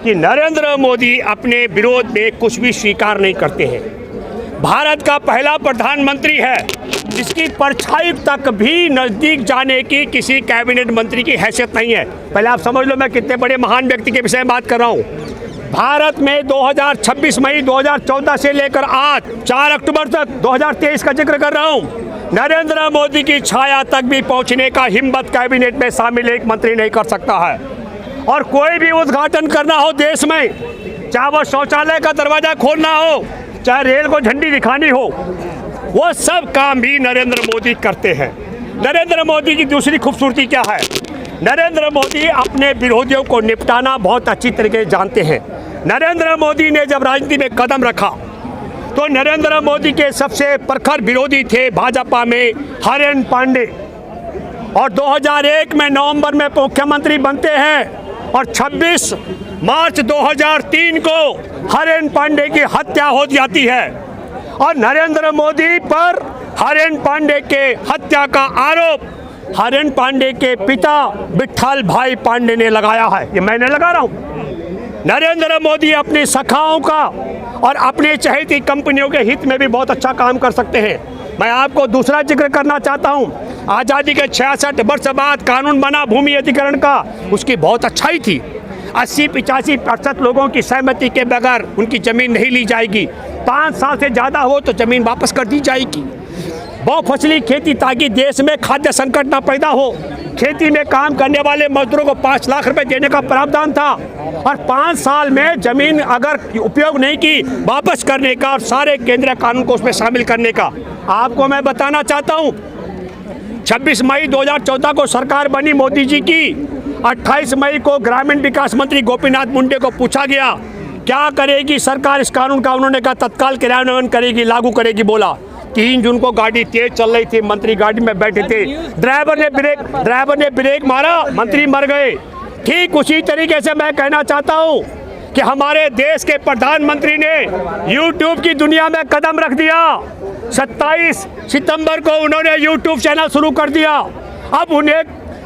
कि नरेंद्र मोदी अपने विरोध में कुछ भी स्वीकार नहीं करते हैं। भारत का पहला प्रधानमंत्री है जिसकी परछाई तक भी नज़दीक जाने की किसी कैबिनेट मंत्री की हैसियत नहीं है। पहले आप समझ लो मैं कितने बड़े महान व्यक्ति के विषय में बात कर रहा हूँ। भारत में 26 मई 2014 से लेकर आज 4 अक्टूबर तक 2023 का जिक्र कर रहा हूँ, नरेंद्र मोदी की छाया तक भी पहुँचने का हिम्मत कैबिनेट में शामिल एक मंत्री नहीं कर सकता है। और कोई भी उद्घाटन करना हो देश में, चाहे वो शौचालय का दरवाज़ा खोलना हो, चाहे रेल को झंडी दिखानी हो, वो सब काम भी नरेंद्र मोदी करते हैं। नरेंद्र मोदी की दूसरी खूबसूरती क्या है? नरेंद्र मोदी अपने विरोधियों को निपटाना बहुत अच्छी तरीके से जानते हैं। नरेंद्र मोदी ने जब राजनीति में कदम रखा तो नरेंद्र मोदी के सबसे प्रखर विरोधी थे भाजपा में हरेन पांडे, और 2001 में नवंबर में मुख्यमंत्री बनते हैं और 26 मार्च 2003 को हरेन पांडे की हत्या हो जाती है। और नरेंद्र मोदी पर हरेन पांडे के हत्या का आरोप हरेन पांडे के पिता विट्ठल भाई पांडे ने लगाया है। ये मैं नहीं लगा रहा हूँ। नरेंद्र मोदी अपनी शाखाओं का और अपनी चहेती कंपनियों के हित में भी बहुत अच्छा काम कर सकते हैं। मैं आपको दूसरा जिक्र करना चाहता हूँ। आज़ादी के 66 वर्ष बाद कानून बना भूमि अधिग्रहण का, उसकी बहुत अच्छाई थी। 80-85% लोगों की सहमति के बगैर उनकी ज़मीन नहीं ली जाएगी। 5 साल से ज़्यादा हो तो ज़मीन वापस कर दी जाएगी। बहुफसली खेती, ताकि देश में खाद्य संकट ना पैदा हो। खेती में काम करने वाले मजदूरों को 5 लाख रुपए देने का प्रावधान था, और 5 साल में ज़मीन अगर उपयोग नहीं की वापस करने का, और सारे केंद्रीय कानून को उसमें शामिल करने का। आपको मैं बताना चाहता हूँ, 26 मई 2014 को सरकार बनी मोदी जी की। 28 मई को ग्रामीण विकास मंत्री गोपीनाथ मुंडे को पूछा गया क्या करेगी सरकार इस कानून का। उन्होंने कहा तत्काल क्रियान्वयन करेगी, लागू करेगी। बोला 3 जून को गाड़ी तेज चल रही थी, मंत्री गाड़ी में बैठे थे, ड्राइवर ने ब्रेक मारा, मंत्री मर गए। ठीक उसी तरीके से मैं कहना चाहता हूँ कि हमारे देश के प्रधानमंत्री ने यूट्यूब की दुनिया में कदम रख दिया। 27 सितंबर को उन्होंने यूट्यूब चैनल शुरू कर दिया। अब उन्हें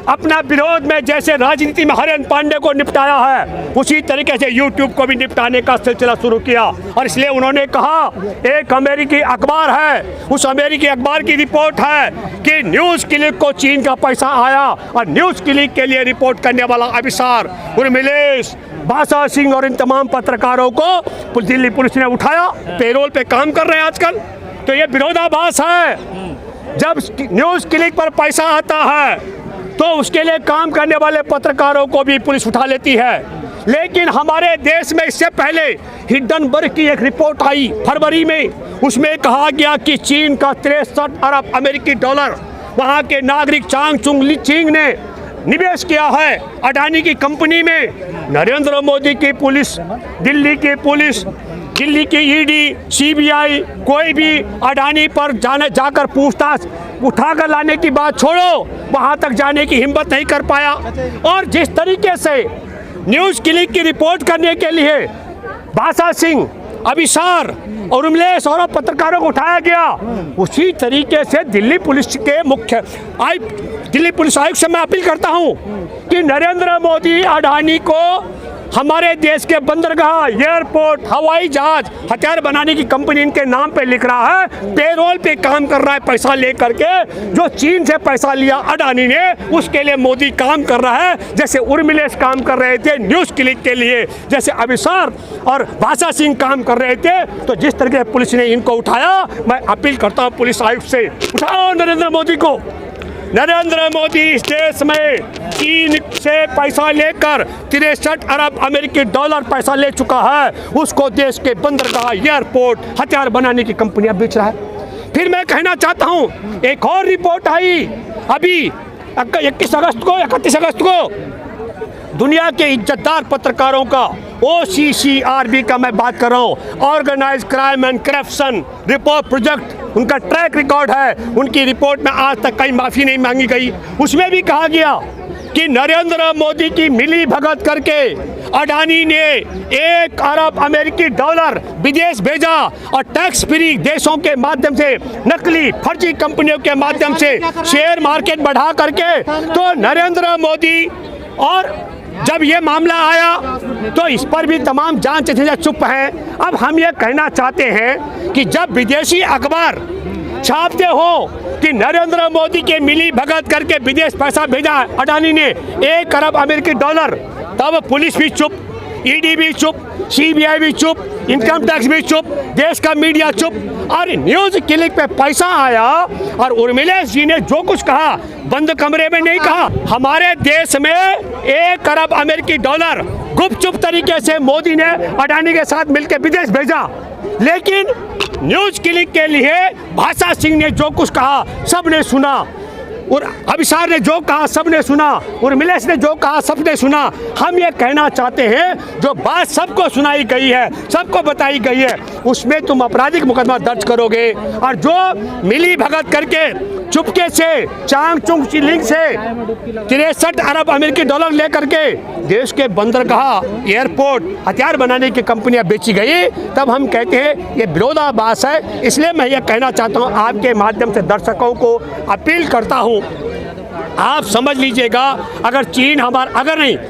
अपना विरोध में जैसे राजनीति में हरेन पांडे को निपटाया है, उसी तरीके से यूट्यूब को भी निपटाने का सिलसिला शुरू किया। और इसलिए उन्होंने कहा, एक अमेरिकी अखबार है, उस अमेरिकी अखबार की रिपोर्ट है कि न्यूज़ क्लिक को चीन का पैसा आया, और न्यूज़ क्लिक के लिए रिपोर्ट करने वाला अभिसार उर्मिलेश, भाषा सिंह और इन तमाम पत्रकारों को दिल्ली पुलिस ने उठाया, पेरोल पे काम कर रहे हैं आजकल। तो ये विरोधाभास है। जब न्यूज़ क्लिक पर पैसा आता है तो उसके लिए काम करने वाले पत्रकारों को भी पुलिस उठा लेती है। लेकिन हमारे देश में इससे पहले हिंडनबर्ग की एक रिपोर्ट आई फरवरी में, उसमें कहा गया कि चीन का 63 अरब अमेरिकी डॉलर वहाँ के नागरिक चांग चुंग लीचिंग ने निवेश किया है अडानी की कंपनी में। नरेंद्र मोदी की पुलिस, दिल्ली की पुलिस, दिल्ली की ईडी, सीबीआई, कोई भी अडानी पर जाकर पूछताछ उठाकर लाने की बात छोड़ो, वहां तक जाने की हिम्मत नहीं कर पाया। और जिस तरीके से न्यूज़ क्लिक की रिपोर्ट करने के लिए भाषा सिंह, अभिसार और उर्मिलेश और पत्रकारों को उठाया गया, उसी तरीके से दिल्ली पुलिस आयुक्त से मैं अपील करता हूं कि नरेंद्र मोदी अडानी को हमारे देश के बंदरगाह, एयरपोर्ट, हवाई जहाज, हथियार बनाने की कंपनी इनके नाम पे लिख रहा है, पेरोल पे काम कर रहा है पैसा लेकर के। जो चीन से पैसा लिया अडानी ने, उसके लिए मोदी काम कर रहा है, जैसे उर्मिलेश काम कर रहे थे न्यूज़ क्लिक के लिए, जैसे अभिसार और भाषा सिंह काम कर रहे थे। तो जिस तरीके से पुलिस ने इनको उठाया, मैं अपील करता हूँ पुलिस आयुक्त से, उठाओ नरेंद्र मोदी को। नरेंद्र मोदी इस देश में चीन से पैसा लेकर 63 अरब अमेरिकी डॉलर पैसा ले चुका है, उसको देश के बंदरगाह, एयरपोर्ट, हथियार बनाने की कंपनियां बेच रहा है। फिर मैं कहना चाहता हूं, एक और रिपोर्ट आई अभी 31 अगस्त को दुनिया के इज्जतदार पत्रकारों का, OCCRB का मैं बात कर रहा हूँ, organise crime and corruption report project, उनका ट्रैक रिकॉर्ड है। उनकी रिपोर्ट में आज तक कहीं माफ़ी नहीं मांगी गई। उसमें भी कहा गया कि नरेंद्र मोदी की मिली भगत करके अडानी ने 1 अरब अमेरिकी डॉलर विदेश भेजा, और टैक्स फ्री देशों के माध्यम से, नकली फर्जी कंपनियों के माध्यम से शेयर मार्केट बढ़ा करके, तो नरेंद्र मोदी और जब ये मामला आया तो इस पर भी तमाम जांच एजेंसियां चुप हैं। अब हम ये कहना चाहते हैं कि जब विदेशी अखबार छापते हो कि नरेंद्र मोदी के मिली भगत करके विदेश पैसा भेजा अडानी ने $1 अरब अमेरिकी डॉलर, तब पुलिस भी चुप, ईडी भी चुप, सीबीआई भी चुप, इनकम टैक्स भी चुप, देश का मीडिया चुप। और न्यूज़ क्लिक पे पैसा आया और उर्मिलेश जी ने जो कुछ कहा बंद कमरे में नहीं कहा। हमारे देश में $1 अरब अमेरिकी डॉलर गुपचुप तरीके से मोदी ने अडानी के साथ मिलकर विदेश भेजा, लेकिन न्यूज़ क्लिक के लिए भाषा सिंह ने जो कुछ कहा सबने सुना, और अभिसार ने जो कहा सबने सुना, उर्मिलेश ने जो कहा सबने सुना। हम ये कहना चाहते हैं जो बात सबको सुनाई गई है, सबको बताई गई है, उसमें तुम आपराधिक मुकदमा दर्ज करोगे, और जो मिली भगत करके चुपके से चांगचुंग चिलिंग से 63 अरब अमेरिकी डॉलर लेकर के देश के बंदरगाह, एयरपोर्ट, हथियार बनाने की कंपनियां बेची गई, तब हम कहते हैं ये विरोधाभास है। इसलिए मैं ये कहना चाहता हूँ, आपके माध्यम से दर्शकों को अपील करता हूँ, आप समझ लीजिएगा, अगर चीन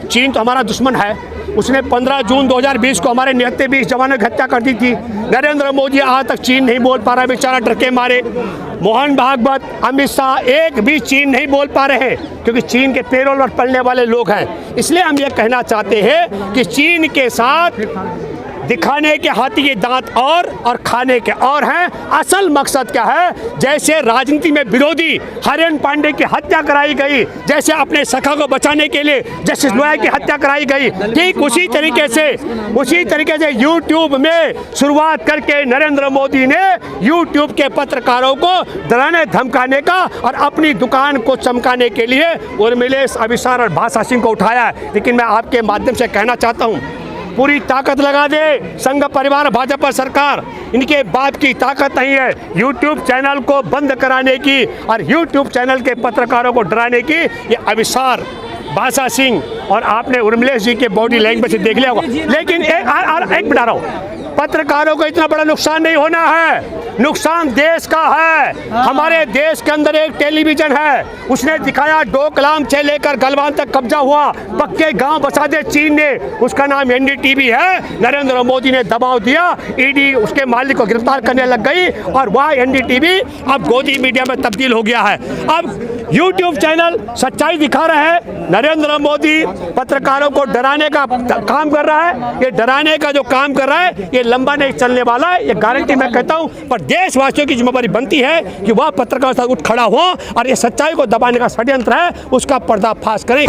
चीन तो हमारा दुश्मन है, उसने 15 जून 2020 को हमारे 29 जवानों की हत्या कर दी थी। नरेंद्र मोदी आज तक चीन नहीं बोल पा रहा, बेचारा डर के मारे। मोहन भागवत, अमित शाह एक भी चीन नहीं बोल पा रहे हैं, क्योंकि चीन के पेरोल पर पलने वाले लोग हैं। इसलिए हम ये कहना चाहते हैं कि चीन के साथ दिखाने के हाथी के दांत और खाने के और हैं। असल मकसद क्या है? जैसे राजनीति में विरोधी हरेन पांडे की हत्या कराई गई, जैसे अपने सखा को बचाने के लिए जस्टिस लोया की हत्या कराई गई, ठीक उसी तरीके से यूट्यूब में शुरुआत करके नरेंद्र मोदी ने यूट्यूब के पत्रकारों को डराने धमकाने का और अपनी दुकान को चमकाने के लिए उर्मिलेश, अभिसार और भाषा सिंह को उठाया है। लेकिन मैं आपके माध्यम से कहना चाहता हूँ, पूरी ताकत लगा दे संघ परिवार भाजपा सरकार, इनके बाप की ताकत नहीं है यूट्यूब चैनल को बंद कराने की और यूट्यूब चैनल के पत्रकारों को डराने की। ये अभिसार, भाषा सिंह और आपने उर्मिलेश जी के बॉडी लैंग्वेज से देख लिया होगा। लेकिन एक बता रहा हूँ, पत्रकारों को इतना बड़ा नुकसान नहीं होना है, नुकसान देश का है। हमारे देश के अंदर एक टेलीविजन है, उसने दिखाया डोकलाम से लेकर गलवान तक कब्जा हुआ, पक्के गांव बसा दे चीन ने, उसका नाम एनडीटीवी है। नरेंद्र मोदी ने दबाव दिया, ईडी उसके मालिक को गिरफ्तार करने लग गई और वह एनडीटीवी अब गोदी मीडिया में तब्दील हो गया है। अब यूट्यूब चैनल सच्चाई दिखा रहा है, नरेंद्र मोदी पत्रकारों को डराने का काम कर रहा है। ये डराने का जो काम कर रहा है ये लंबा नहीं चलने वाला है, ये गारंटी मैं कहता हूँ। पर देशवासियों की जिम्मेदारी बनती है कि वह पत्रकारों के साथ उठ खड़ा हो और ये सच्चाई को दबाने का षड्यंत्र है उसका पर्दाफाश करें।